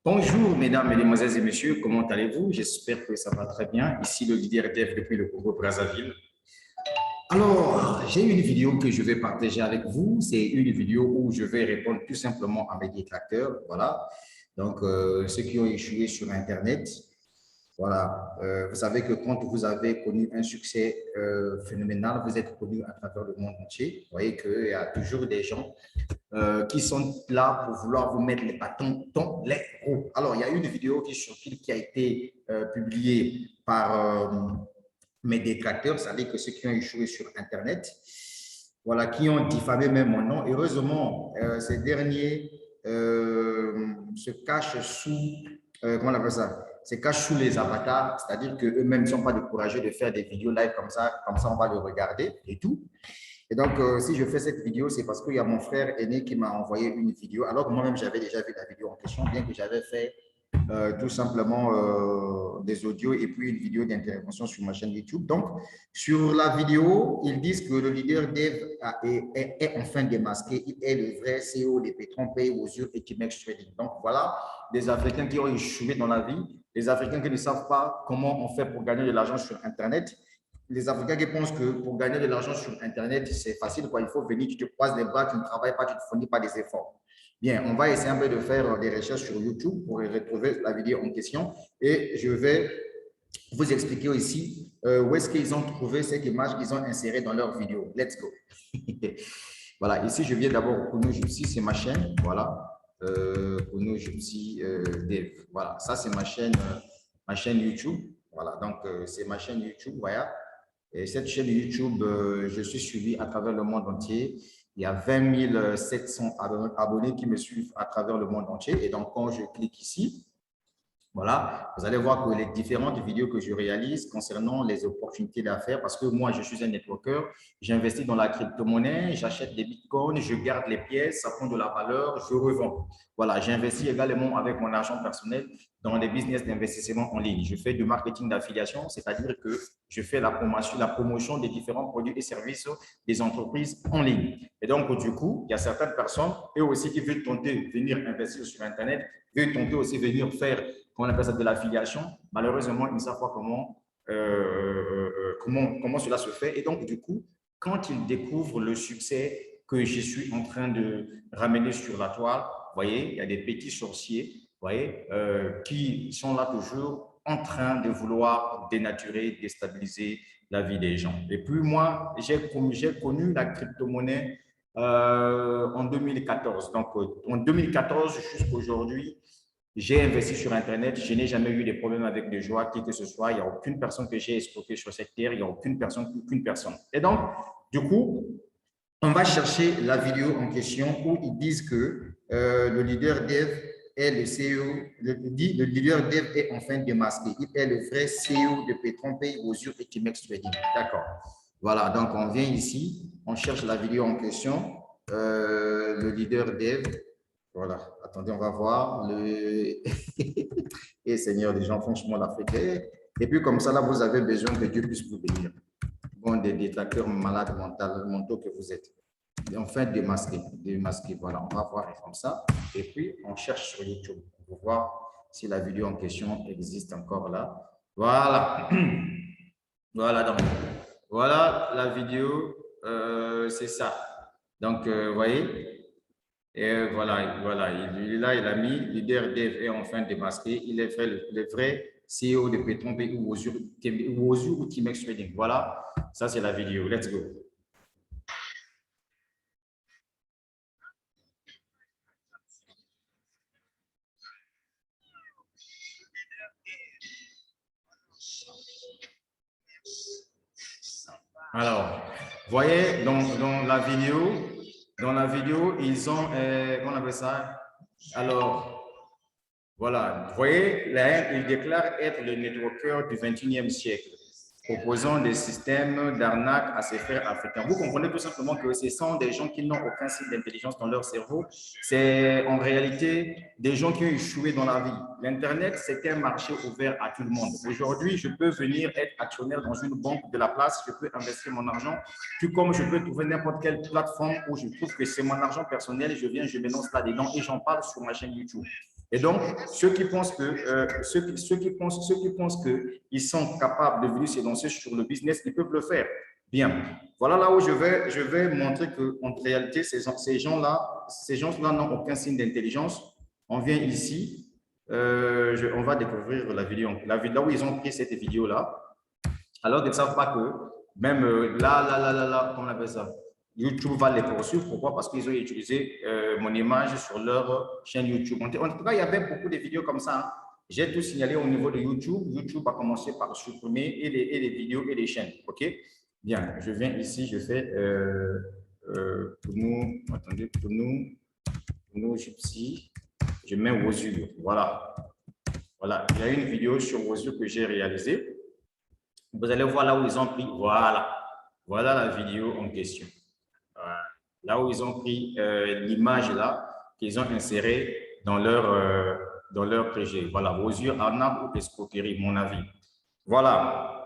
Bonjour, mesdames, mesdemoiselles et messieurs, comment allez-vous? J'espère que ça va très bien. Ici, le leader Dev depuis le Congo-Brazzaville. Alors, j'ai une vidéo que je vais partager avec vous. C'est une vidéo où je vais répondre tout simplement à mes détracteurs. Voilà. Donc, ceux qui ont échoué sur Internet. Voilà. Vous savez que quand vous avez connu un succès phénoménal, vous êtes connu à travers le monde entier. Vous voyez qu'il y a toujours des gens qui sont là pour vouloir vous mettre les bâtons dans les roues. Alors, il y a une vidéo qui a été publiée par mes détracteurs, c'est-à-dire que ceux qui ont échoué sur Internet, voilà, qui ont diffamé même mon nom. Heureusement, ces derniers se cachent sous, comment on appelle ça? Se cachent sous les avatars, c'est-à-dire qu'eux-mêmes ne sont pas découragés de faire des vidéos live comme ça on va le regarder et tout. Et donc, si je fais cette vidéo, c'est parce qu'il y a mon frère aîné qui m'a envoyé une vidéo, alors que moi-même, j'avais déjà vu la vidéo en question, bien que j'avais fait tout simplement des audios et puis une vidéo d'intervention sur ma chaîne YouTube. Donc, sur la vidéo, ils disent que le leader Dev est enfin démasqué. Il est le vrai CEO des Petron Pay, Ozur et Timex Trading. Donc, voilà des Africains qui ont échoué dans la vie, des Africains qui ne savent pas comment on fait pour gagner de l'argent sur Internet. Les Africains qui pensent que pour gagner de l'argent sur Internet, c'est facile, quoi. Il faut venir, tu te croises les bras, tu ne travailles pas, tu ne fournis pas des efforts. Bien, on va essayer un peu de faire des recherches sur YouTube pour retrouver la vidéo en question et je vais vous expliquer aussi où est-ce qu'ils ont trouvé cette image qu'ils ont insérée dans leur vidéo. Let's go. Voilà, ici, je viens d'abord au Kuno Jutsi, c'est ma chaîne. Voilà, Kuno Jutsi Dev. Voilà, ça, c'est ma chaîne YouTube. Voilà, donc c'est ma chaîne YouTube. Voilà. Et cette chaîne YouTube, je suis suivi à travers le monde entier. Il y a 20 700 abonnés qui me suivent à travers le monde entier. Et donc, quand je clique ici, voilà, vous allez voir que les différentes vidéos que je réalise concernant les opportunités d'affaires, parce que moi, je suis un networker, j'investis dans la crypto-monnaie, j'achète des bitcoins, je garde les pièces, ça prend de la valeur, je revends. Voilà, j'investis également avec mon argent personnel dans des business d'investissement en ligne. Je fais du marketing d'affiliation, c'est-à-dire que je fais la promotion des différents produits et services des entreprises en ligne. Et donc, du coup, il y a certaines personnes, eux aussi, qui veulent tenter de venir investir sur Internet, veulent tenter aussi de venir faire on appelle ça de l'affiliation. Malheureusement, ils ne savent pas comment cela se fait. Et donc, du coup, quand ils découvrent le succès que je suis en train de ramener sur la toile, vous voyez, il y a des petits sorciers, vous voyez, qui sont là toujours en train de vouloir dénaturer, déstabiliser la vie des gens. Et puis moi, j'ai connu la crypto-monnaie en 2014. Donc, en 2014 jusqu'à aujourd'hui, j'ai investi sur Internet, je n'ai jamais eu de problème avec des joueurs, qui que ce soit. Il n'y a aucune personne que j'ai escroqué sur cette terre, il n'y a aucune personne. Et donc, du coup, on va chercher la vidéo en question où ils disent que le leader Dev est le CEO, le leader Dev est enfin démasqué. Il est le vrai CEO de Petron Pay, Ozur et Timex Trading. D'accord. Voilà, donc on vient ici, on cherche la vidéo en question, le leader Dev. Voilà, attendez, on va voir. Et Seigneur des gens, franchement, l'Afrique. Et puis comme ça, là, vous avez besoin que Dieu puisse vous bénir. Bon, des détracteurs malades mentaux que vous êtes. Et enfin, démasquer. Voilà, on va voir comme ça. Et puis, on cherche sur YouTube pour voir si la vidéo en question existe encore là. Voilà. Voilà, donc, voilà la vidéo. C'est ça. Donc, vous voyez, et voilà, il est là, il a mis leader Dev est enfin démasqué. Il est vrai, le vrai CEO de Petron ou Ozur ou Timex Trading. Voilà, ça c'est la vidéo. Let's go. Alors, vous voyez, dans la vidéo, ils ont, comment on appelle ça? Alors, voilà, vous voyez, là, il déclare être le networker du 21e siècle, proposant des systèmes d'arnaque à ses frères africains. Vous comprenez tout simplement que ce sont des gens qui n'ont aucun signe d'intelligence dans leur cerveau. C'est en réalité des gens qui ont échoué dans la vie. L'Internet, c'est un marché ouvert à tout le monde. Aujourd'hui, je peux venir être actionnaire dans une banque de la place, je peux investir mon argent, tout comme je peux trouver n'importe quelle plateforme où je trouve que c'est mon argent personnel, je viens, je me lance là-dedans et j'en parle sur ma chaîne YouTube. Et donc, ceux qui pensent qu'ils sont capables de venir se lancer sur le business, ils peuvent le faire. Bien. Voilà là où je vais montrer qu'en réalité, ces gens-là n'ont aucun signe d'intelligence. On vient ici, on va découvrir la vidéo. Là où ils ont pris cette vidéo-là, alors qu'ils ne savent pas que même là, comment on appelle ça? YouTube va les poursuivre. Pourquoi? Parce qu'ils ont utilisé mon image sur leur chaîne YouTube. En tout cas, il y avait beaucoup de vidéos comme ça. Hein. J'ai tout signalé au niveau de YouTube. YouTube a commencé par supprimer et les vidéos et les chaînes. OK? Bien, je viens ici, je fais pour nous, Gypsy, je mets Wozur. Voilà. Voilà, il y a une vidéo sur Wozur que j'ai réalisée. Vous allez voir là où ils ont pris, voilà la vidéo en question. Là où ils ont pris l'image là qu'ils ont insérée dans leur projet. Voilà, Wozur, arnaque ou escroquerie, mon avis. Voilà.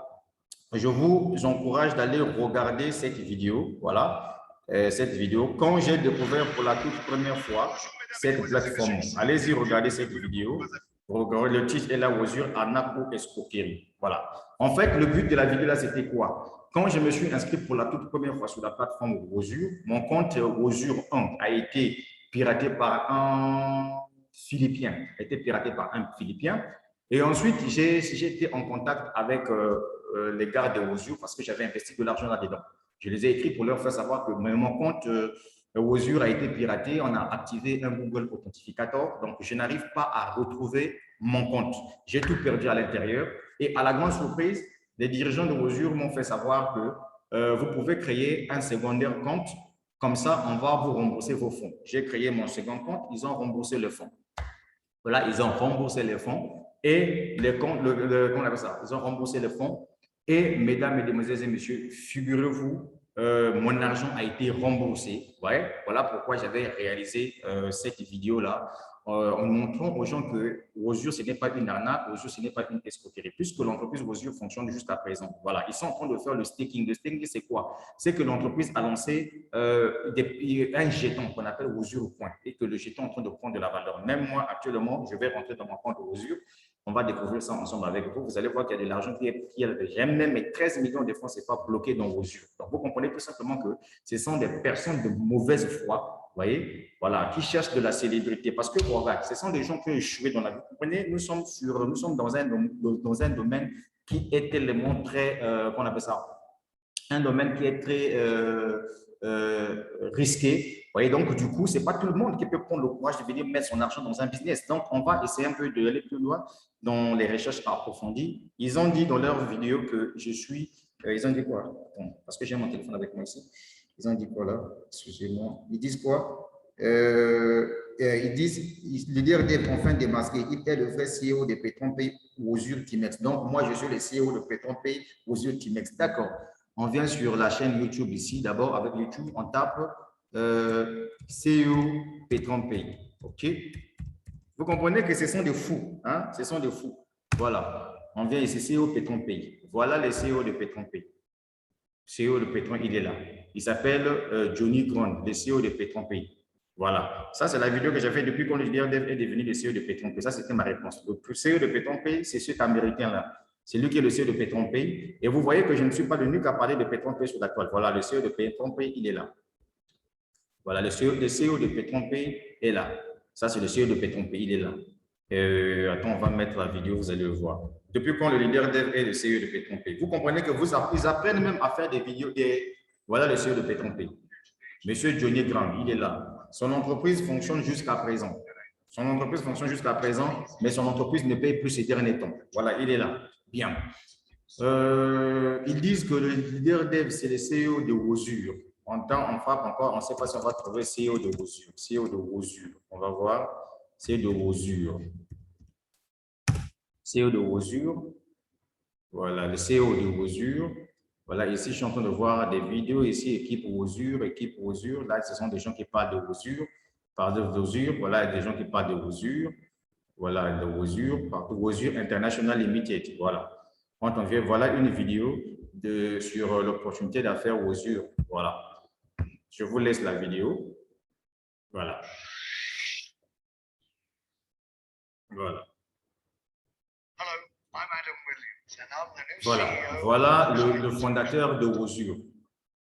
Je vous encourage d'aller regarder cette vidéo. Voilà, cette vidéo. Quand j'ai découvert pour la toute première fois cette plateforme, allez-y regarder cette vidéo. Regardez, le titre est là, Wozur, arnaque ou escroquerie. Voilà. En fait, le but de la vidéo là, c'était quoi? Quand je me suis inscrit pour la toute première fois sur la plateforme Wozur, mon compte Wozur 1 a été piraté par un Philippien. Et ensuite, j'ai été en contact avec les gars de Wozur parce que j'avais investi de l'argent là-dedans. Je les ai écrits pour leur faire savoir que mon compte Wozur a été piraté. On a activé un Google Authentificator. Donc, je n'arrive pas à retrouver mon compte. J'ai tout perdu à l'intérieur. Et à la grande surprise, les dirigeants de Wozur m'ont fait savoir que vous pouvez créer un secondaire compte. Comme ça, on va vous rembourser vos fonds. J'ai créé mon second compte. Ils ont remboursé le fonds. Voilà, ils ont remboursé les fonds et les comptes, comment on appelle ça? Ils ont remboursé les fonds et, mesdames, mesdemoiselles et messieurs, figurez-vous, mon argent a été remboursé. Ouais, voilà pourquoi j'avais réalisé cette vidéo-là en montrant aux gens que Wozur, ce n'est pas une arnaque, Wozur, ce n'est pas une escroquerie, puisque l'entreprise Wozur fonctionne jusqu'à présent. Voilà, ils sont en train de faire le staking. Le staking, c'est quoi? C'est que l'entreprise a lancé un jeton qu'on appelle Wozur Point et que le jeton est en train de prendre de la valeur. Même moi, actuellement, je vais rentrer dans mon compte Wozur. On va découvrir ça ensemble avec vous. Vous allez voir qu'il y a de l'argent qui est même mes 13 millions de francs, c'est pas bloqué dans Wozur. Donc, vous comprenez tout simplement que ce sont des personnes de mauvaise foi, vous voyez, voilà, qui cherchent de la célébrité. Parce que, voilà, ce sont des gens qui ont échoué dans la vie. Vous comprenez, nous sommes dans un domaine qui est tellement très, qu'on appelle ça, un domaine qui est très risqué. Vous voyez, donc, du coup, ce n'est pas tout le monde qui peut prendre le courage de venir mettre son argent dans un business. Donc, on va essayer un peu d'aller plus loin dans les recherches approfondies. Ils ont dit dans leur vidéo que je suis… ils ont dit quoi? Attends, parce que j'ai mon téléphone avec moi ici. Ils ont dit quoi là? Excusez-moi. Ils disent quoi? Ils disent, le DRD enfin démasqué, il est le vrai CEO de PetronPay Wozur Timex. Donc, moi, je suis le CEO de PetronPay Wozur Timex. D'accord. On vient sur la chaîne YouTube ici. D'abord, avec YouTube, on tape CEO PetronPay. OK? Vous comprenez que ce sont des fous. Hein? Ce sont des fous. Voilà. On vient ici, CEO PetronPay. Voilà le CEO de PetronPay. CEO de Petron, il est là. Il s'appelle Johnny Grond, le CEO de PetronPay. Voilà. Ça, c'est la vidéo que j'ai faite depuis quand le leader est devenu le CEO de PetronPay. Ça, c'était ma réponse. Le CEO de PetronPay, c'est cet Américain-là. C'est lui qui est le CEO de PetronPay. Et vous voyez que je ne suis pas venu qu'à parler de PetronPay sur la toile. Voilà, le CEO de PetronPay, il est là. Voilà, le CEO de PetronPay est là. Ça, c'est le CEO de PetronPay, il est là. Attends, on va mettre la vidéo, vous allez le voir. Depuis quand le leader dev est le CEO de PetronPay? Vous comprenez que ils apprennent même à faire des vidéos. Et voilà le CEO de PetronPay. Monsieur Johnny Graham, il est là. Son entreprise fonctionne jusqu'à présent. Son entreprise fonctionne jusqu'à présent, mais son entreprise ne paye plus ces derniers temps. Voilà, il est là. Bien. Ils disent que le leader dev, c'est le CEO de Wozur. On frappe encore, on ne sait pas si on va trouver CEO de Wozur. CEO de Wozur. On va voir. CEO de Wozur. CEO de Wozur. Voilà, le CEO de Wozur. Voilà, ici, je suis en train de voir des vidéos ici, équipe Wozur, équipe Wozur. Là, ce sont des gens qui parlent de Wozur. Parlent de Wozur. Voilà, des gens qui parlent de Wozur. Voilà, de Wozur, Wozur International Limited. Voilà. Quand on vient, voilà une vidéo sur l'opportunité d'affaires Wozur. Voilà. Je vous laisse la vidéo. Voilà. Voilà. Voilà, voilà le fondateur de Wozur.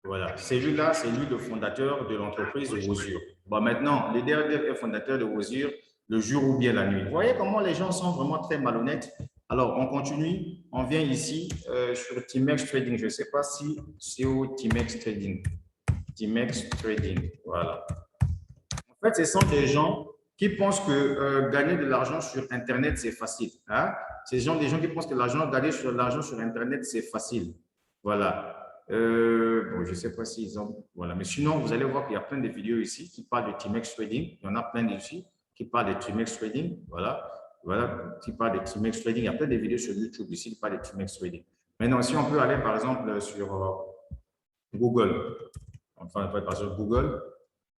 Voilà, celui-là, c'est lui le fondateur de l'entreprise Wozur. Bon, maintenant, le DRDF est fondateur de Wozur le jour ou bien la nuit. Vous voyez comment les gens sont vraiment très malhonnêtes. Alors, on continue. On vient ici sur Timex Trading. Je ne sais pas si c'est au Timex Trading. Timex Trading, voilà. En fait, ce sont des gens qui pensent que gagner de l'argent sur Internet, c'est facile. Hein? Ce sont des gens qui pensent que gagner de l'argent sur Internet, c'est facile. Voilà. Bon, je ne sais pas s'ils ont… Voilà. Mais sinon, vous allez voir qu'il y a plein de vidéos ici qui parlent de Timex Trading. Il y en a plein ici qui parlent de Timex Trading. Voilà. Voilà, qui parlent de Timex Trading. Il y a plein de vidéos sur YouTube ici qui parlent de Timex Trading. Maintenant, si on peut aller, par exemple, sur Google. Enfin, par exemple, Google.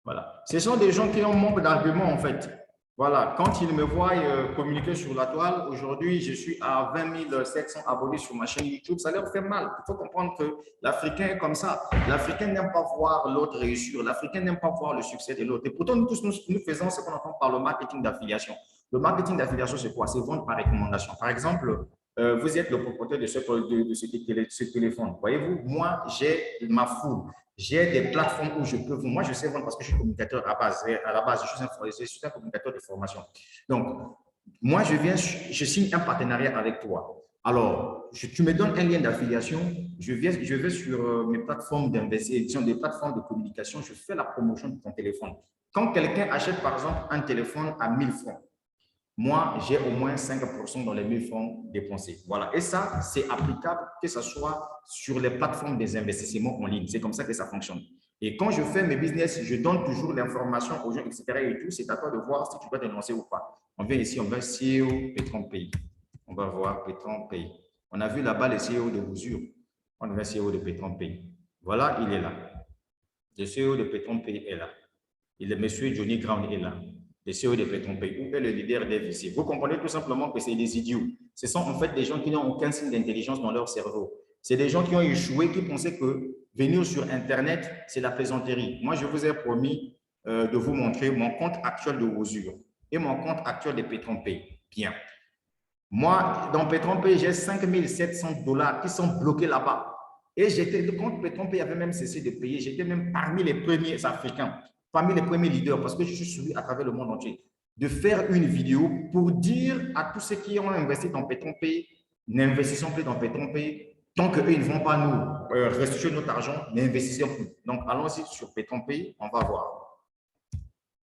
Voilà. Ce sont des gens qui ont manque d'arguments, en fait. Voilà. Quand ils me voient communiquer sur la toile, aujourd'hui, je suis à 20 700 abonnés sur ma chaîne YouTube. Ça leur fait mal. Il faut comprendre que l'Africain est comme ça. L'Africain n'aime pas voir l'autre réussir. L'Africain n'aime pas voir le succès de l'autre. Et pourtant, nous tous, nous faisons ce qu'on entend par le marketing d'affiliation. Le marketing d'affiliation, c'est quoi? C'est vendre par recommandation. Par exemple, vous êtes le propriétaire de ce téléphone. Voyez-vous, moi, j'ai ma foule. J'ai des plateformes où je peux vous… Moi, je sais vendre parce que je suis communicateur à la base, je suis un communicateur de formation. Donc, moi, je signe un partenariat avec toi. Alors, tu me donnes un lien d'affiliation, je vais sur mes plateformes d'investissement, des plateformes de communication, je fais la promotion de ton téléphone. Quand quelqu'un achète, par exemple, un téléphone à 1000 francs, moi, j'ai au moins 5% dans les 1000 francs dépensés. Voilà. Et ça, c'est applicable que ce soit sur les plateformes des investissements en ligne. C'est comme ça que ça fonctionne. Et quand je fais mes business, je donne toujours l'information aux gens, etc. Et tout. C'est à toi de voir si tu dois te lancer ou pas. On vient ici, on va CEO Petron Pays. On va voir Petron Pays. On a vu là-bas le CEO de Wozur. On a CEO de Petron Pays. Voilà, il est là. Le CEO de Petron Pays est là. Et le monsieur Johnny Ground est là. Le CEO de Petron Pays. Où est le leader des VC? Vous comprenez tout simplement que c'est des idiots. Ce sont en fait des gens qui n'ont aucun signe d'intelligence dans leur cerveau. C'est des gens qui ont échoué, qui pensaient que venir sur Internet, c'est la plaisanterie. Moi, je vous ai promis de vous montrer mon compte actuel de Wozur et mon compte actuel de Petron Pays. Bien. Moi, dans Petron Pays, j'ai 5 700 $ qui sont bloqués là-bas. Et le compte Petron Pays avait même cessé de payer. J'étais même parmi les premiers Africains, parmi les premiers leaders, parce que je suis suivi à travers le monde entier, de faire une vidéo pour dire à tous ceux qui ont investi dans Petron Pays, n'investissons plus dans Petron Pays. Tant qu'eux, ils ne vont pas nous restituer notre argent, n'investissons plus. Donc, allons-y sur Petron Pays, on va voir.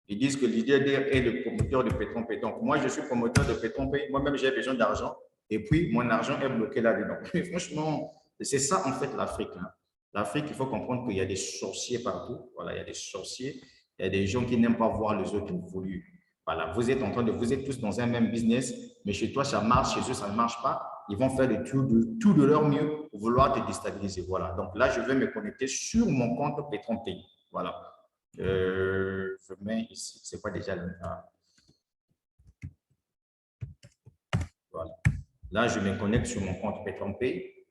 Ils disent que l'idée est le promoteur de Petron Pays. Donc, moi, je suis promoteur de Petron Pays. Moi-même, j'ai besoin d'argent. Et puis, mon argent est bloqué là-dedans. Franchement, c'est ça, en fait, l'Afrique. Hein. L'Afrique, il faut comprendre qu'il y a des sorciers partout. Voilà, il y a des sorciers. Il y a des gens qui n'aiment pas voir les autres évoluer. Voilà, vous êtes tous dans un même business, mais chez toi, ça marche, chez eux, ça ne marche pas. Ils vont faire tout de leur mieux pour vouloir te déstabiliser. Voilà, donc là, je vais me connecter sur mon compte Petron Pays. Voilà. Je mets ici, c'est quoi déjà le… Voilà. Là, je me connecte sur mon compte Petron Pay.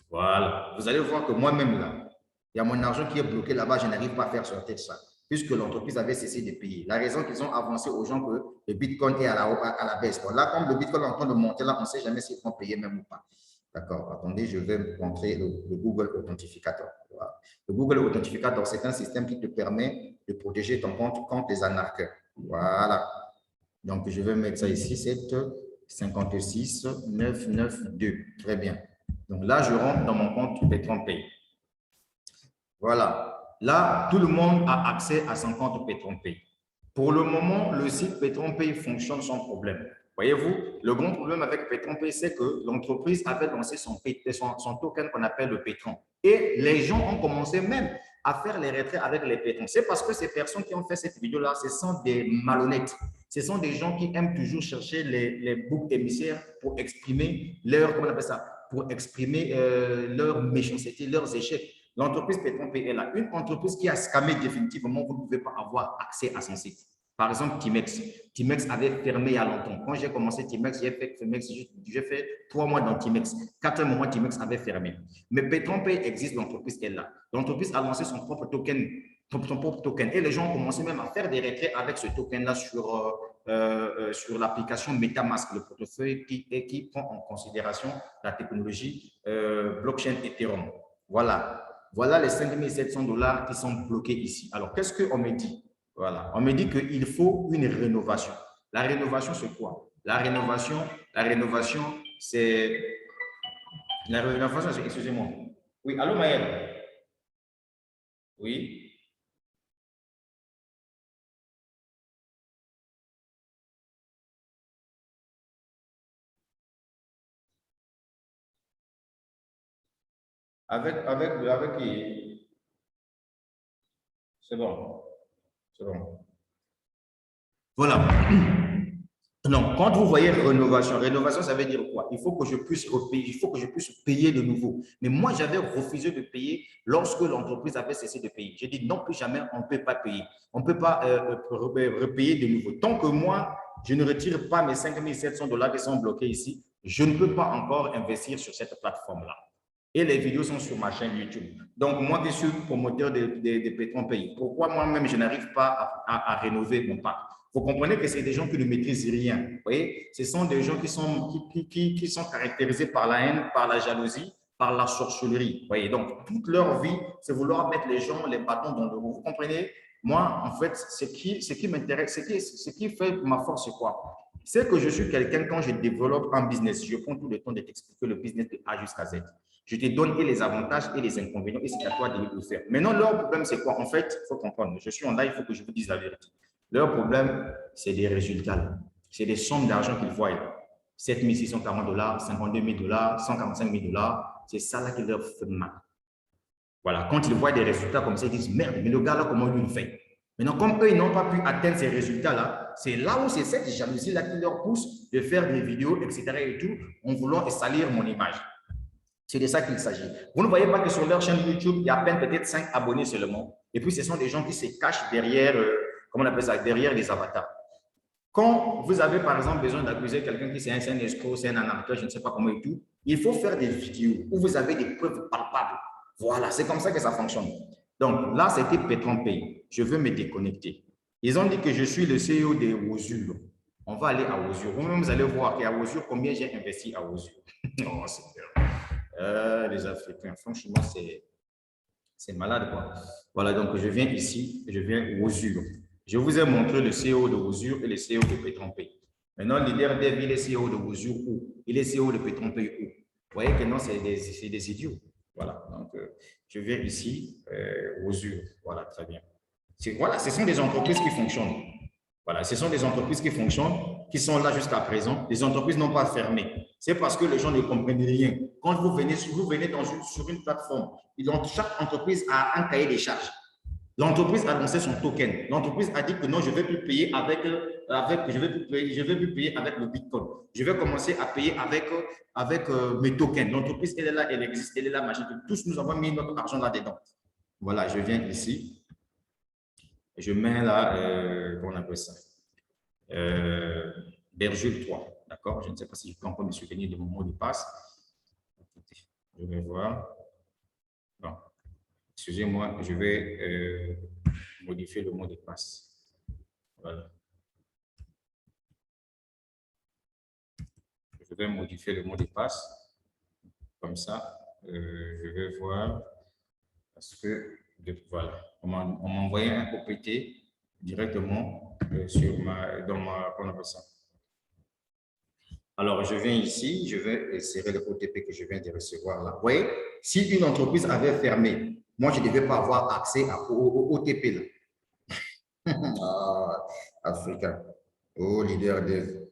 Voilà. Vous allez voir que moi-même, là, il y a mon argent qui est bloqué là-bas, je n'arrive pas à faire sortir ça, puisque l'entreprise avait cessé de payer. La raison qu'ils ont avancé aux gens que le Bitcoin est à la baisse. Bon, là, comme le Bitcoin est en train de monter, là, on ne sait jamais s'ils vont payer même ou pas. D'accord, attendez, je vais vous montrer le Google Authentificator. Voilà. Le Google Authentificator, c'est un système qui te permet de protéger ton compte contre les arnaqueurs. Voilà. Donc, je vais mettre ça ici, c'est 56 992. Très bien. Donc là, je rentre dans mon compte Petron Pay. Voilà. Là, tout le monde a accès à son compte Petron Pay. Pour le moment, le site Petron Pay fonctionne sans problème. Voyez-vous, le grand problème avec Petron Pay, c'est que l'entreprise avait lancé son token qu'on appelle le Petron. Et les gens ont commencé même à faire les retraits avec les Petrons. C'est parce que ces personnes qui ont fait cette vidéo-là, ce sont des malhonnêtes. Ce sont des gens qui aiment toujours chercher les boucs émissaires pour exprimer leur, comment on appelle ça, pour exprimer leur méchanceté, leurs échecs. L'entreprise Petron Pay est là. Une entreprise qui a scammé définitivement, vous ne pouvez pas avoir accès à son site. Par exemple, Timex. Timex avait fermé il y a longtemps. Quand j'ai commencé Timex, j'ai fait 3 mois dans Timex. 4 mois, Timex avait fermé. Mais Petron Pay existe, l'entreprise est là. L'entreprise a lancé son propre token. Et les gens ont commencé même à faire des retraits avec ce token-là sur l'application MetaMask, le portefeuille qui prend en considération la technologie blockchain Ethereum. Voilà. Voilà les 5700 $ qui sont bloqués ici. Alors, qu'est-ce qu'on me dit? Voilà. On me dit qu'il faut une rénovation. La rénovation, c'est quoi? La rénovation, c'est... La rénovation, c'est... Excusez-moi. Oui, allô, Maël? Oui. Avec qui? C'est bon. C'est bon. Voilà. Non, quand vous voyez rénovation, ça veut dire quoi? Il faut que je puisse repayer, il faut que je puisse payer de nouveau. Mais moi, j'avais refusé de payer lorsque l'entreprise avait cessé de payer. J'ai dit non, plus jamais, on ne peut pas payer. On ne peut pas repayer de nouveau. Tant que moi, je ne retire pas mes 5700 $ qui sont bloqués ici, je ne peux pas encore investir sur cette plateforme-là. Et les vidéos sont sur ma chaîne YouTube. Donc, moi qui suis promoteur de Pétron Pays, pourquoi moi-même, je n'arrive pas à rénover mon parc? Vous comprenez que c'est des gens qui ne maîtrisent rien. Vous voyez? Ce sont des gens qui sont caractérisés par la haine, par la jalousie, par la sorcellerie. Vous voyez? Donc, toute leur vie, c'est vouloir mettre les gens, les bâtons dans le haut. Vous comprenez? Moi, en fait, ce qui m'intéresse, ce qui fait ma force, c'est quoi? C'est que je suis quelqu'un, quand je développe un business, je prends tout le temps de t'expliquer le business de A jusqu'à Z. Je te donne et les avantages et les inconvénients et c'est à toi de le faire. Maintenant, leur problème, c'est quoi? En fait, il faut comprendre. Je suis en live, il faut que je vous dise la vérité. Leur problème, c'est des résultats. C'est des sommes d'argent qu'ils voient. 7 640 $, 52 000 $, 145 000 $. C'est ça là qui leur fait mal. Voilà. Quand ils voient des résultats comme ça, ils disent merde, mais le gars là, comment lui il fait? Maintenant, comme eux, ils n'ont pas pu atteindre ces résultats-là, c'est là où c'est cette jalousie-là qui leur pousse de faire des vidéos, etc. et tout, en voulant salir mon image. C'est de ça qu'il s'agit. Vous ne voyez pas que sur leur chaîne YouTube, il y a à peine peut-être 5 abonnés seulement. Et puis, ce sont des gens qui se cachent derrière, comment on appelle ça, derrière les avatars. Quand vous avez, par exemple, besoin d'accuser quelqu'un qui c'est un escroc, c'est un arnaqueur, je ne sais pas comment et tout, il faut faire des vidéos où vous avez des preuves palpables. Voilà, c'est comme ça que ça fonctionne. Donc, là, c'était Pétron Pay. Je veux me déconnecter. Ils ont dit que je suis le CEO de Wozur. On va aller à Wozur. Vous-même, vous allez voir qu'à Wozur, combien j'ai investi à Wozur. Oh, les Africains, franchement, c'est malade, quoi. Voilà, donc je viens ici, je viens Wozur. Je vous ai montré le CEO de Wozur et le CEO de Pétron Pay. Maintenant, leader Dev, il est CEO de Wozur où? Il est CEO de Pétron Pay où? Vous voyez que non, c'est des idiots. Voilà, donc je viens ici, Wozur. Voilà, très bien. Voilà, ce sont des entreprises qui fonctionnent. Voilà, ce sont des entreprises qui fonctionnent, qui sont là jusqu'à présent. Les entreprises n'ont pas fermé. C'est parce que les gens ne comprennent rien. Quand vous venez sur une plateforme, chaque entreprise a un cahier des charges. L'entreprise a lancé son token. L'entreprise a dit que non, je ne vais plus payer je vais plus payer avec le Bitcoin. Je vais commencer à payer avec mes tokens. L'entreprise, elle est là, elle existe, elle est là, machin. Tous nous avons mis notre argent là-dedans. Voilà, je viens ici. Je mets là, comment on appelle ça? Bergule 3, d'accord? Je ne sais pas si je peux encore me souvenir de mon mot de passe. Je vais voir. Bon, excusez-moi, je vais modifier le mot de passe. Voilà. Je vais modifier le mot de passe. Comme ça, je vais voir. Parce que, voilà, on m'a envoyé un OPT directement dans ma, comment on appelle ça? Alors, je viens ici, je vais insérer le OTP que je viens de recevoir là. Vous voyez, si une entreprise avait fermé, moi, je ne devais pas avoir accès au OTP là. Ah, Africain, oh leader de...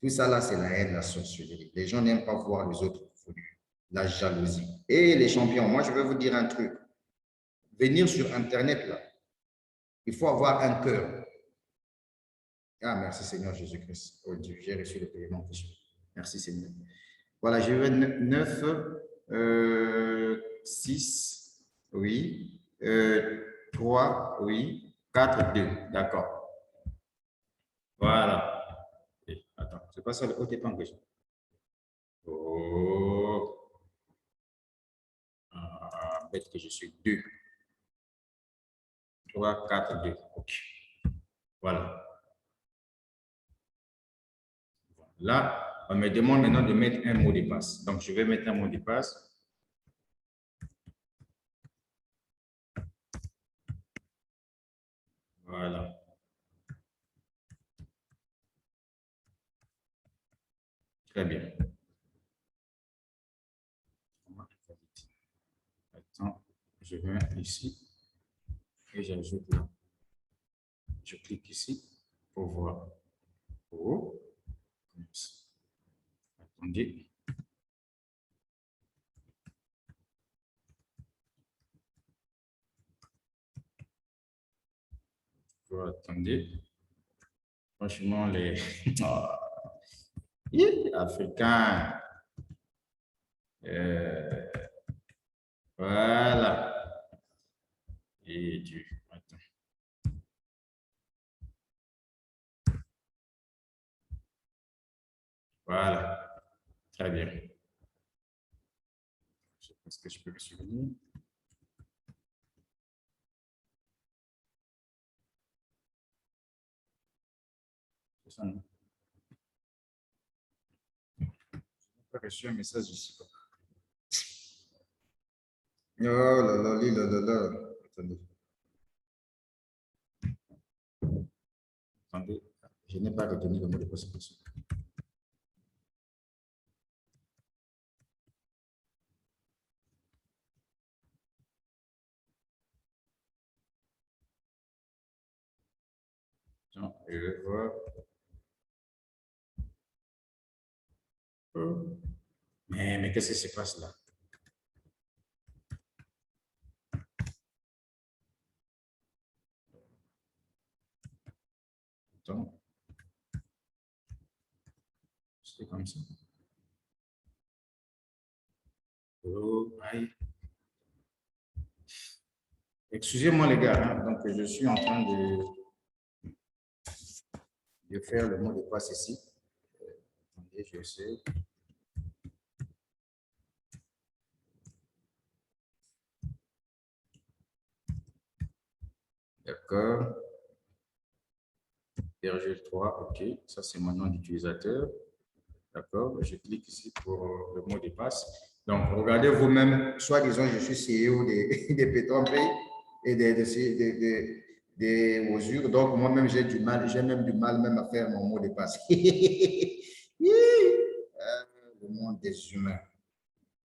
Tout ça là, c'est la haine, la sorcellerie. Les gens n'aiment pas voir les autres évoluer. La jalousie. Et les champions, moi, je vais vous dire un truc. Venir sur Internet là, il faut avoir un cœur. Ah, merci Seigneur Jésus-Christ. Oh Dieu, j'ai reçu le paiement. Merci Seigneur. Voilà, je vais 9, 6, oui, 3, oui, 4, 2, d'accord. Voilà. Et, attends, c'est pas ça le côté pas engagé. Oh, bête que je suis 2, 3, 4, 2. Ok. Voilà. Là, on me demande maintenant de mettre un mot de passe. Donc, je vais mettre un mot de passe. Voilà. Très bien. Attends, je viens ici et j'ajoute là. Je clique ici pour voir. Oh. Attendez. Attendez. Franchement, les Africains. Voilà. Et Dieu. Attends. Voilà. Très bien. Je pense que je peux le souligner. C'est ça, non? Je n'ai pas reçu un message ici. Oh là là, là là là. Attendez. Attendez. Je n'ai pas retenu le mot de passe. Non, je vais voir. Mais qu'est-ce qui se passe là? Attends. C'est comme ça. Oh, aïe. Excusez-moi les gars, hein, donc je suis en train de faire le mot de passe ici. Attendez, je sais. D'accord. Virgule 3, ok. Ça, c'est mon nom d'utilisateur. D'accord. Je clique ici pour le mot de passe. Donc, regardez vous-même. Soit disons, je suis CEO des Pétrompré et des Osures. Donc, moi-même, j'ai même du mal même à faire mon mot de passe. Le monde des humains.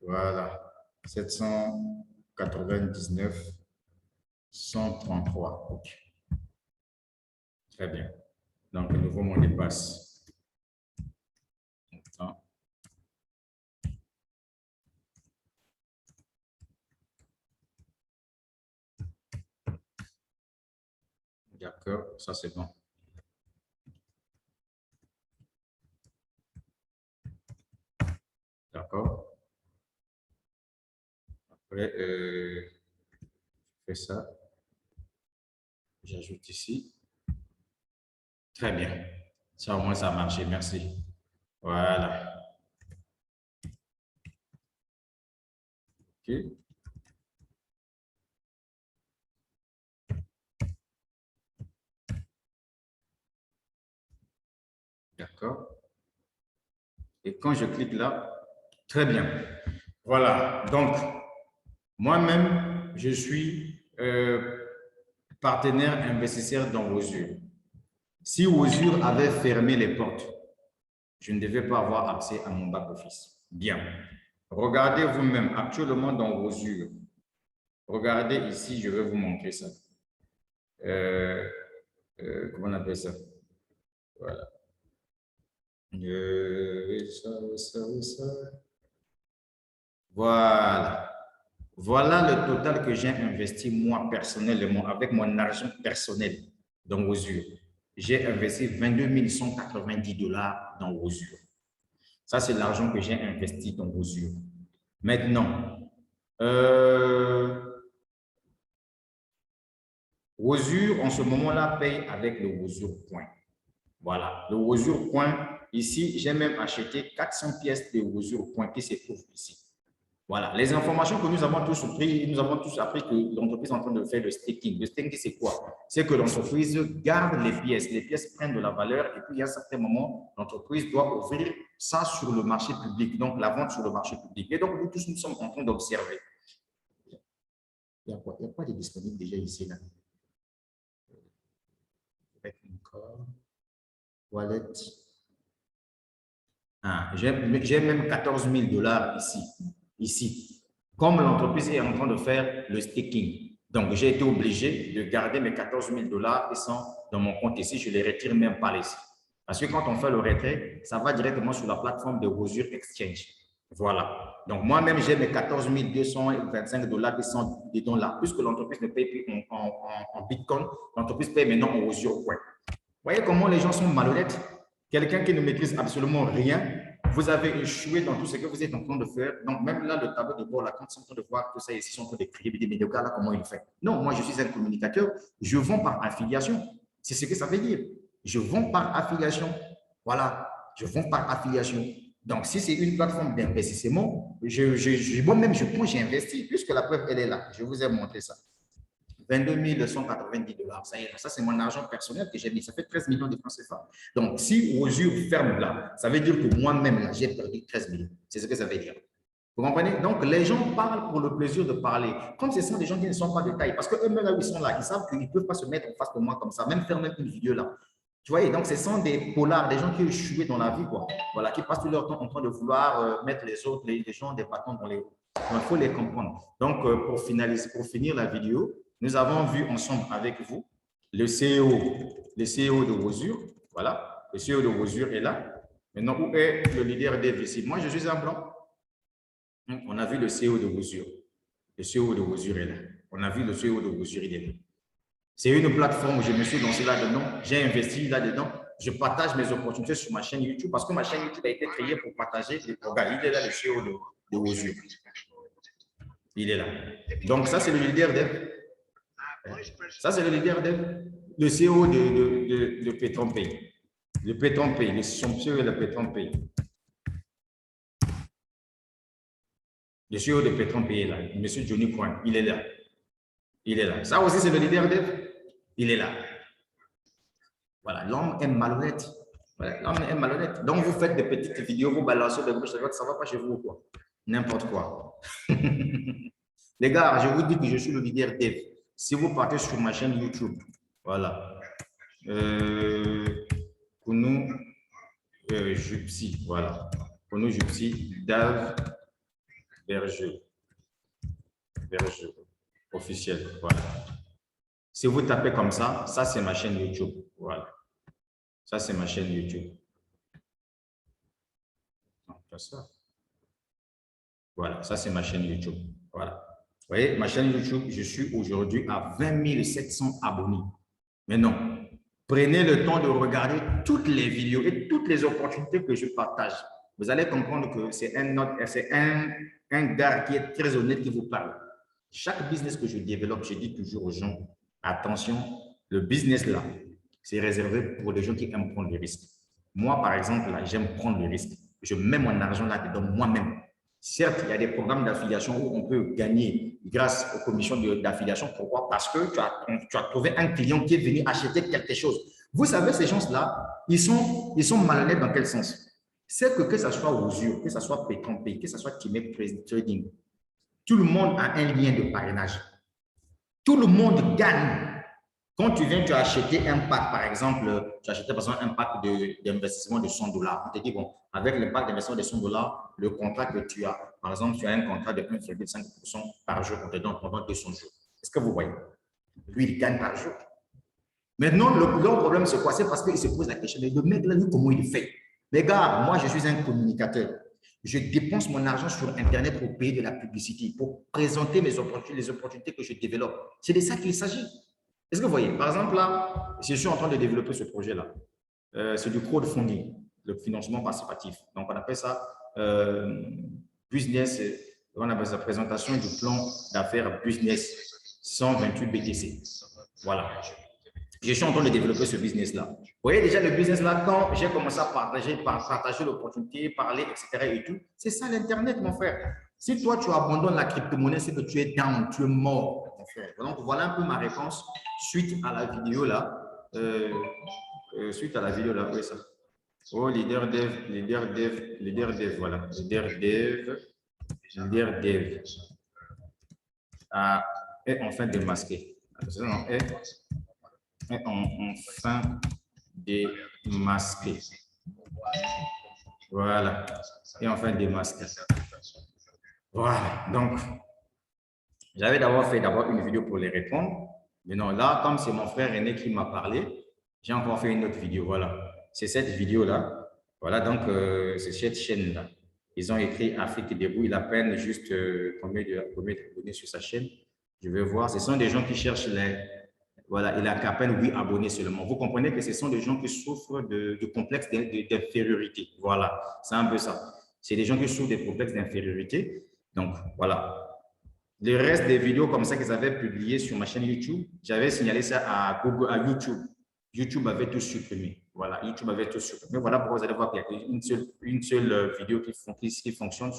Voilà. 799 133. Ok. Très bien. Donc, le nouveau mot de passe. Attends. D'accord, ça c'est bon. D'accord. Après, je fais ça. J'ajoute ici. Très bien. Ça, au moins, ça a marché. Merci. Voilà. OK. D'accord. Et quand je clique là, très bien. Voilà. Donc, moi-même, je suis partenaire investisseur dans Osure. Si Osure avait fermé les portes, je ne devais pas avoir accès à mon back-office. Bien. Regardez vous-même, actuellement dans Osure. Regardez ici, je vais vous montrer ça. Comment on appelle ça? Voilà. Voilà. Voilà le total que j'ai investi moi personnellement, avec mon argent personnel dans Osure. J'ai investi 22 190 $ dans Osure. Ça, c'est l'argent que j'ai investi dans Osure. Maintenant, Osure, en ce moment-là, paye avec le Osure Point. Voilà, le Osure Point. Ici, j'ai même acheté 400 pièces de Osure Point qui se trouvent ici. Voilà, les informations que nous avons tous appris que l'entreprise est en train de faire le staking. Le staking, c'est quoi? C'est que l'entreprise garde les pièces prennent de la valeur et puis à un certain moment, l'entreprise doit ouvrir ça sur le marché public, donc la vente sur le marché public. Et donc, nous tous, nous sommes en train d'observer. Il y a quoi? Il y a quoi de disponible déjà ici, là? Wallet. Ah, j'ai même 14 000 $ ici. Ici. Comme l'entreprise est en train de faire le staking. Donc, j'ai été obligé de garder mes 14 000 $ qui sont dans mon compte ici. Je ne les retire même pas ici. Parce que quand on fait le retrait, ça va directement sur la plateforme de Rosure Exchange. Voilà. Donc, moi-même, j'ai mes 14 225 $ qui sont dedans là. Puisque l'entreprise ne paye plus en Bitcoin, l'entreprise paye maintenant en Rosure Coin. Vous voyez comment les gens sont malhonnêtes? Quelqu'un qui ne maîtrise absolument rien, vous avez échoué dans tout ce que vous êtes en train de faire. Donc, même là, le tableau de bord, là, quand ils sont en train de voir tout ça, ils sont en train d'écrire, mais le gars, là, comment il fait? Non, moi, je suis un communicateur, je vends par affiliation. C'est ce que ça veut dire. Je vends par affiliation. Voilà, je vends par affiliation. Donc, si c'est une plateforme d'investissement, moi-même, je prends, j'investis, puisque la preuve, elle est là. Je vous ai montré ça. 22 190 $. Ça y est, ça c'est mon argent personnel que j'ai mis. Ça fait 13 millions de francs CFA. Donc, si Rosure ferme là, ça veut dire que moi-même, là, j'ai perdu 13 millions. C'est ce que ça veut dire. Vous comprenez? Donc, les gens parlent pour le plaisir de parler. Comme ce sont des gens qui ne sont pas de taille, parce qu'eux-mêmes, là où ils sont là, ils savent qu'ils ne peuvent pas se mettre en face de moi comme ça, même faire même une vidéo là. Tu vois, donc ce sont des polars, des gens qui ont échoué dans la vie, quoi. Voilà, qui passent tout leur temps en train de vouloir mettre les autres, les gens des bâtons dans les roues. Il faut les comprendre. Donc, pour finir la vidéo, nous avons vu ensemble avec vous le CEO de Rosure. Voilà, le CEO de Rosure est là. Maintenant, où est le leader dev ici? Moi, je suis en blanc. On a vu le CEO de Rosure. Le CEO de Rosure est là. On a vu le CEO de Rosure, il est là. C'est une plateforme où je me suis lancé là-dedans. J'ai investi là-dedans. Je partage mes opportunités sur ma chaîne YouTube parce que ma chaîne YouTube a été créée pour partager les programmes. Il est là, le CEO de Rosure. Il est là. Donc, ça, c'est le leader dev. Ça, c'est le leader le CEO de PetronPay. Le PetronPay, le CEO de PetronPay. Le CEO de PetronPay est là. M. Johnny Coin, il est là. Il est là. Ça aussi, c'est le leader dev. Il est là. Voilà, l'homme est malhonnête. Voilà, l'homme est malhonnête. Donc, vous faites des petites vidéos, vous balancez de gauche à droite, ça ne va pas chez vous ou quoi? N'importe quoi. Les gars, je vous dis que je suis le leader dev. Si vous partez sur ma chaîne YouTube, voilà. Kounou Jupsi, voilà. Kounou Jupsi, Dave Berger. Berger, officiel, voilà. Si vous tapez comme ça, ça c'est ma chaîne YouTube, voilà. Ça c'est ma chaîne YouTube. Non, pas ça. Voilà, ça c'est ma chaîne YouTube, voilà. Vous voyez, ma chaîne YouTube, je suis aujourd'hui à 20 700 abonnés. Mais non, prenez le temps de regarder toutes les vidéos et toutes les opportunités que je partage. Vous allez comprendre que c'est un gars qui est très honnête qui vous parle. Chaque business que je développe, je dis toujours aux gens, attention, le business là, c'est réservé pour les gens qui aiment prendre des risques. Moi, par exemple, là, j'aime prendre des risques. Je mets mon argent là-dedans moi-même. Certes, il y a des programmes d'affiliation où on peut gagner grâce aux commissions d'affiliation. Pourquoi? Parce que tu as trouvé un client qui est venu acheter quelque chose. Vous savez, ces gens-là, ils sont malhonnêtes dans quel sens? C'est que ce soit Rosure, que ce soit PetronPay, que ce soit Teammates Trading, tout le monde a un lien de parrainage. Tout le monde gagne. Quand tu viens, tu as acheté un pack, par exemple, tu as acheté par exemple un pack d'investissement de 100 $. On te dit, bon, avec le pack d'investissement de 100 $, le contrat que tu as, par exemple, tu as un contrat de 1,5% par jour, on te donne pendant 200 jours. Est-ce que vous voyez? Lui, il gagne par jour. Maintenant, leur problème, c'est quoi? C'est parce qu'il se pose la question, mais le mec, là, lui, comment il fait? Les gars, moi, je suis un communicateur. Je dépense mon argent sur Internet pour payer de la publicité, pour présenter les opportunités que je développe. C'est de ça qu'il s'agit. Est-ce que vous voyez? Par exemple, là, je suis en train de développer ce projet-là. C'est du crowdfunding, le financement participatif. Donc, on appelle ça business, on appelle ça présentation du plan d'affaires business 128 BTC. Voilà. Je suis en train de développer ce business-là. Vous voyez déjà le business-là, quand j'ai commencé à partager l'opportunité, parler, etc. et tout, c'est ça l'Internet, mon frère. Si toi, tu abandonnes la crypto-monnaie, c'est que tu es down, tu es mort, mon frère. Donc, voilà un peu ma réponse suite à la vidéo là. Suite à la vidéo là, oui, ça. Oh, leader dev, voilà. Leader dev. Ah, et enfin démasqué. Non, et enfin démasqué. Voilà. Et enfin démasqué. Voilà. Donc, j'avais d'abord fait une vidéo pour les répondre. Mais non, là, comme c'est mon frère aîné qui m'a parlé, j'ai encore fait une autre vidéo. Voilà. C'est cette vidéo-là. Voilà, donc, c'est cette chaîne-là. Ils ont écrit Afrique debout. Il a peine juste combien d'abonnés sur sa chaîne. Je vais voir. Ce sont des gens qui cherchent les. Voilà, il a qu'à peine 8 abonnés seulement. Vous comprenez que ce sont des gens qui souffrent de complexes d'infériorité. Voilà, c'est un peu ça. C'est des gens qui souffrent des complexes d'infériorité. Donc, voilà. Le reste des vidéos comme ça qu'ils avaient publiées sur ma chaîne YouTube, j'avais signalé ça à Google, à YouTube. YouTube avait tout supprimé. Voilà, YouTube avait tout supprimé. Voilà pourquoi vous allez voir qu'il y a une seule vidéo qui fonctionne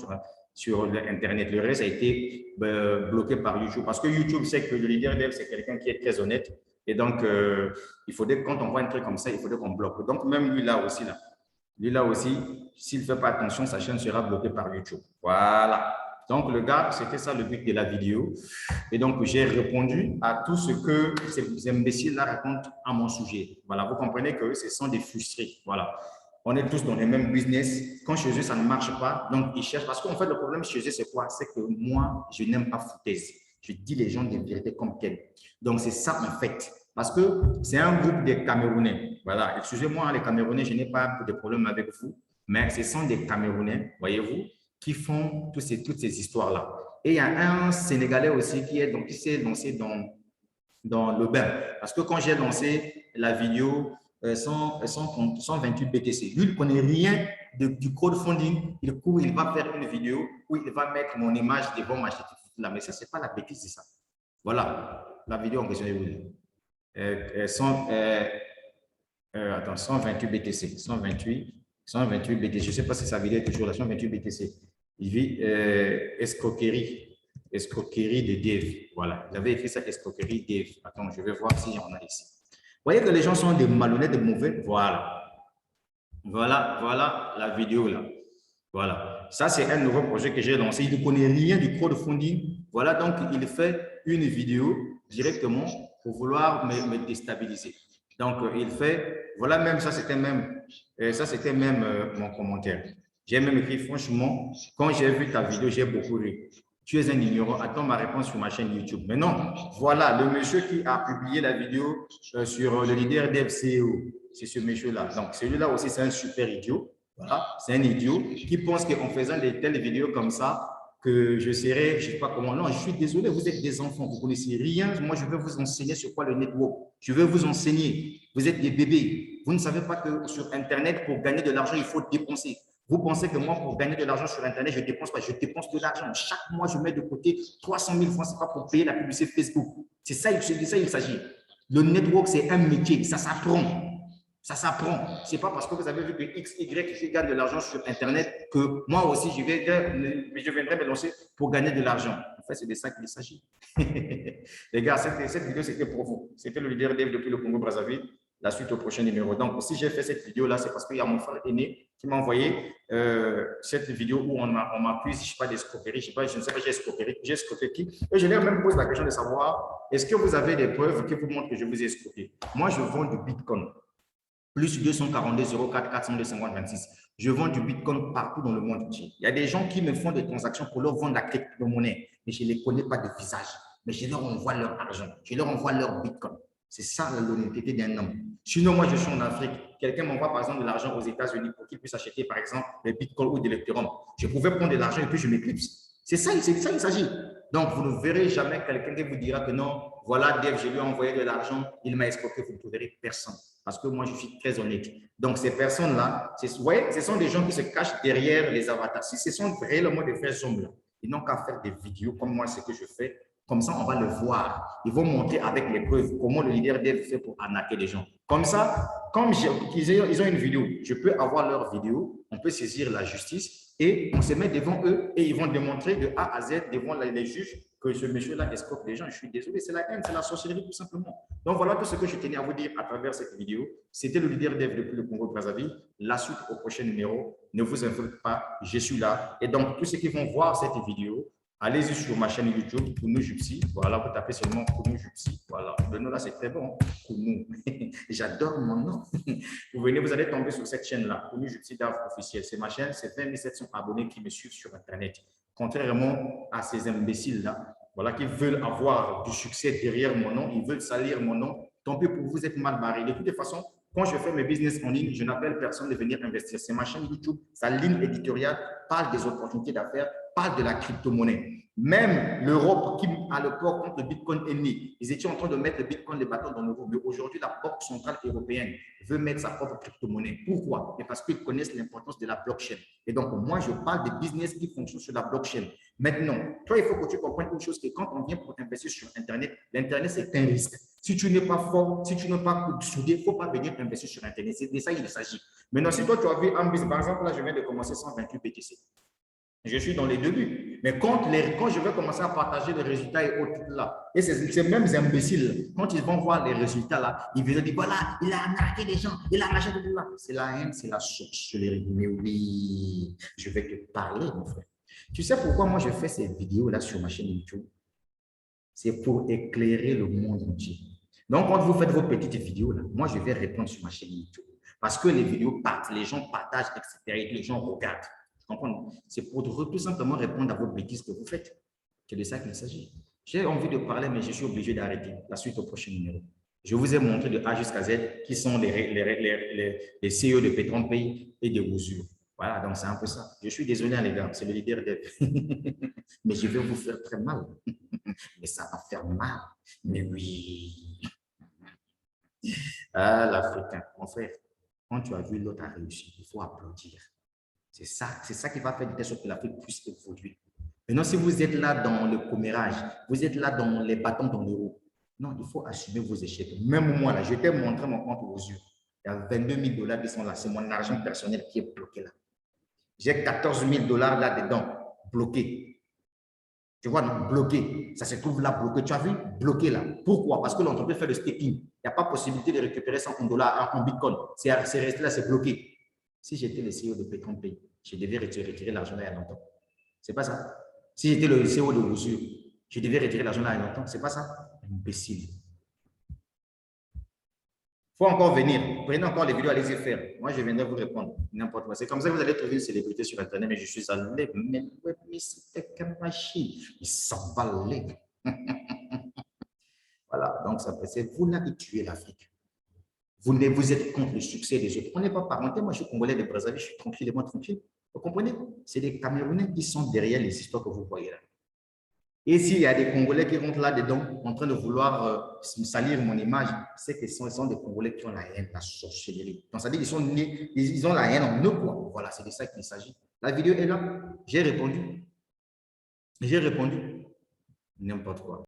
sur Internet. Le reste a été bloqué par YouTube. Parce que YouTube sait que le leader dev, c'est quelqu'un qui est très honnête. Et donc, il faudrait, quand on voit un truc comme ça, il faudrait qu'on bloque. Donc, même lui là aussi, s'il ne fait pas attention, sa chaîne sera bloquée par YouTube. Voilà. Donc, le gars, c'était ça le but de la vidéo. Et donc, j'ai répondu à tout ce que ces imbéciles-là racontent à mon sujet. Voilà, vous comprenez que ce sont des frustrés. Voilà. On est tous dans les mêmes business. Quand chez eux, ça ne marche pas, donc ils cherchent. Parce qu'en fait, le problème chez eux, c'est quoi? C'est que moi, je n'aime pas foutaise. Je dis les gens des vérités comme telles. Donc, c'est ça en fait. Parce que c'est un groupe des Camerounais. Voilà. Excusez-moi, les Camerounais, je n'ai pas de problème avec vous. Mais ce sont des Camerounais, voyez-vous, qui font toutes ces histoires-là. Et il y a un Sénégalais aussi qui s'est lancé dans le bain. Parce que quand j'ai lancé la vidéo 128 BTC, lui, il ne connaît rien du crowdfunding. Il court, il va faire une vidéo où il va mettre mon image devant ma chaîne. Là, mais ça, ce n'est pas la bêtise, c'est ça. Voilà, la vidéo en question est où? Attends, 128 BTC, 128 BTC. Je ne sais pas si sa vidéo est toujours là, 128 BTC. Il vit escroquerie de dev. Voilà, il avait écrit ça, escroquerie dev. Attends, je vais voir s'il y en a ici. Vous voyez que les gens sont des malhonnêtes, des mauvais. Voilà. Voilà la vidéo là. Voilà. Ça, c'est un nouveau projet que j'ai lancé. Il ne connaît rien du crowdfunding. Voilà, donc il fait une vidéo directement pour vouloir me déstabiliser. Donc, il fait, voilà, même ça, c'était même mon commentaire. J'ai même écrit, franchement, quand j'ai vu ta vidéo, j'ai beaucoup ri. Tu es un ignorant. Attends ma réponse sur ma chaîne YouTube. Mais non, voilà, le monsieur qui a publié la vidéo sur le leader d'FCO, c'est ce monsieur-là. Donc, celui-là aussi, c'est un super idiot. Voilà, c'est un idiot qui pense qu'en faisant de telles vidéos comme ça, que je serai, je ne sais pas comment. Non, je suis désolé, vous êtes des enfants, vous ne connaissez rien. Moi, je vais vous enseigner sur quoi le network. Je vais vous enseigner. Vous êtes des bébés. Vous ne savez pas que sur Internet, pour gagner de l'argent, il faut dépenser. Vous pensez que moi, pour gagner de l'argent sur Internet, je ne dépense pas. Je dépense de l'argent. Chaque mois, je mets de côté 300 000 francs. Ce n'est pas pour payer la publicité Facebook. C'est ça, il s'agit. Le network, c'est un métier. Ça s'apprend. Ça s'apprend. Ce n'est pas parce que vous avez vu que X, Y, gagne de l'argent sur Internet que moi aussi, je viendrai me lancer pour gagner de l'argent. En fait, c'est de ça qu'il s'agit. Les gars, cette vidéo, c'était pour vous. C'était le leader dev depuis le Congo-Brazzaville. La suite au prochain numéro. Donc, si j'ai fait cette vidéo-là, c'est parce qu'il y a mon frère aîné qui m'a envoyé cette vidéo où on m'accuse, je ne sais pas, d'escroquerie. Je ne sais pas, j'ai escroqué qui. Et je lui ai même posé la question de savoir, est-ce que vous avez des preuves qui vous montrent que je vous ai escroqué? Moi, je vends du Bitcoin. Plus 242 04 402 50 26. Je vends du Bitcoin partout dans le monde entier. Il y a des gens qui me font des transactions pour leur vendre la crypto-monnaie, mais je ne les connais pas de visage. Mais je leur envoie leur argent, je leur envoie leur Bitcoin. C'est ça l'honnêteté d'un homme. Sinon, moi, je suis en Afrique. Quelqu'un m'envoie, par exemple, de l'argent aux États-Unis pour qu'il puisse acheter, par exemple, des Bitcoin ou de l'Ethereum. Je pouvais prendre de l'argent et puis je m'éclipse. C'est ça, il s'agit. Donc, vous ne verrez jamais quelqu'un qui vous dira que non, voilà, Dev, je lui ai envoyé de l'argent, il m'a escroqué. Vous ne trouverez personne. Parce que moi, je suis très honnête. Donc, ces personnes-là, ce sont des gens qui se cachent derrière les avatars. Si ce sont réellement des vrais hommes-là, ils n'ont qu'à faire des vidéos comme moi, ce que je fais. Comme ça, on va le voir. Ils vont montrer avec les preuves comment le leader dev fait pour arnaquer les gens. Comme ça, comme ils ont une vidéo, je peux avoir leur vidéo, on peut saisir la justice Et on se met devant eux et ils vont démontrer de A à Z devant les juges que ce monsieur-là escroque les gens. Je suis désolé, c'est la haine, c'est la sorcellerie tout simplement. Donc voilà tout ce que je tenais à vous dire à travers cette vidéo. C'était le leader dev depuis le Congo-Brazzaville. La suite au prochain numéro. Ne vous inquiétez pas, je suis là. Et donc, tous ceux qui vont voir cette vidéo, allez-y sur ma chaîne YouTube, Kounou Jupsi. Voilà, vous tapez seulement Kounou Jupsi. Voilà, le nom là, c'est très bon. Kounou. J'adore mon nom. Vous venez, vous allez tomber sur cette chaîne-là, Kounou Jupsi Dav officiel. C'est ma chaîne, c'est 20 700 abonnés qui me suivent sur Internet. Contrairement à ces imbéciles-là, voilà, qui veulent avoir du succès derrière mon nom, ils veulent salir mon nom. Tant pis pour vous, êtes mal barré. De toute façon, quand je fais mes business en ligne, je n'appelle personne de venir investir. C'est ma chaîne YouTube, sa ligne éditoriale parle des opportunités d'affaires, parle de la crypto-monnaie. Même l'Europe, qui à l'époque, quand le Bitcoin est né, ils étaient en train de mettre le Bitcoin, les bâtons dans l'euro. Mais aujourd'hui, la Banque centrale européenne veut mettre sa propre crypto-monnaie. Pourquoi? Parce qu'ils connaissent l'importance de la blockchain. Et donc, moi, je parle des business qui fonctionnent sur la blockchain. Maintenant, toi, il faut que tu comprennes une chose, que quand on vient pour investir sur Internet, l'Internet, c'est un risque. Si tu n'es pas fort, si tu n'es pas soudé, il ne faut pas venir investir sur Internet. C'est de ça qu'il s'agit. Maintenant, si toi, tu as vu un business, par exemple, là, je viens de commencer 128 BTC. Je suis dans les débuts. Mais quand je vais commencer à partager les résultats et autres là, et ces mêmes imbéciles, quand ils vont voir les résultats là, ils vont dire, voilà, il a arnaqué des gens, il a arnaqué des gens. C'est la haine, c'est la sorcellerie. Mais oui, je vais te parler, mon frère. Tu sais pourquoi moi je fais ces vidéos là sur ma chaîne YouTube? C'est pour éclairer le monde entier. Donc, quand vous faites vos petites vidéos là, moi je vais répondre sur ma chaîne YouTube. Parce que les vidéos partent, les gens partagent, etc. Et les gens regardent. C'est pour tout simplement répondre à vos bêtises que vous faites. C'est de ça qu'il s'agit. J'ai envie de parler, mais je suis obligé d'arrêter. La suite au prochain numéro. Je vous ai montré de A jusqu'à Z qui sont les CEO de Petron Pay et de Wouzur. Voilà, donc c'est un peu ça. Je suis désolé, les gars, c'est le leader dev. Mais je vais vous faire très mal. Mais ça va faire mal. Mais oui. Ah, l'Africain, mon frère, quand tu as vu l'autre a réussi, il faut applaudir. C'est ça qui va faire de telle sorte que l'Afrique puisse évoluer. Maintenant, si vous êtes là dans le commérage, vous êtes là dans les bâtons dans l'euro, non, il faut assumer vos échecs. Même moi, là, je t'ai montré mon compte aux yeux. Il y a 22 000 dollars qui sont là. C'est mon argent personnel qui est bloqué là. J'ai 14 000 dollars là-dedans, bloqué. Tu vois, non, bloqué. Ça se trouve là, bloqué. Tu as vu? Bloqué là. Pourquoi? Parce que l'entreprise fait le staking. Il n'y a pas possibilité de récupérer ça en dollars, en bitcoin. C'est resté là, c'est bloqué. Si j'étais le CEO de Petron Pay, je devais retirer l'argent là il y a longtemps. C'est pas ça. Si j'étais le CEO de Wouzur, je devais retirer l'argent là il y a longtemps. C'est pas ça. Imbécile. Il faut encore venir. Prenez encore les vidéos, allez-y faire. Moi, je viendrai vous répondre. N'importe quoi. C'est comme ça que vous allez trouver une célébrité sur Internet, mais je suis allé. Mais c'était qu'une machine. Il s'emballait. Voilà. Donc, ça c'est vous n'avez tué l'Afrique. Vous êtes contre le succès des autres. On n'est pas parenté. Moi, je suis Congolais de Brazzaville, je suis tranquillement tranquille. Vous comprenez? C'est des Camerounais qui sont derrière les histoires que vous voyez là. Et s'il y a des Congolais qui rentrent là-dedans en train de vouloir salir mon image, c'est que ce sont des Congolais qui ont la haine, la sorcellerie. Donc, ça veut dire qu'ils sont nés, ils ont la haine en eux, quoi. Voilà, c'est de ça qu'il s'agit. La vidéo est là. J'ai répondu. N'importe quoi.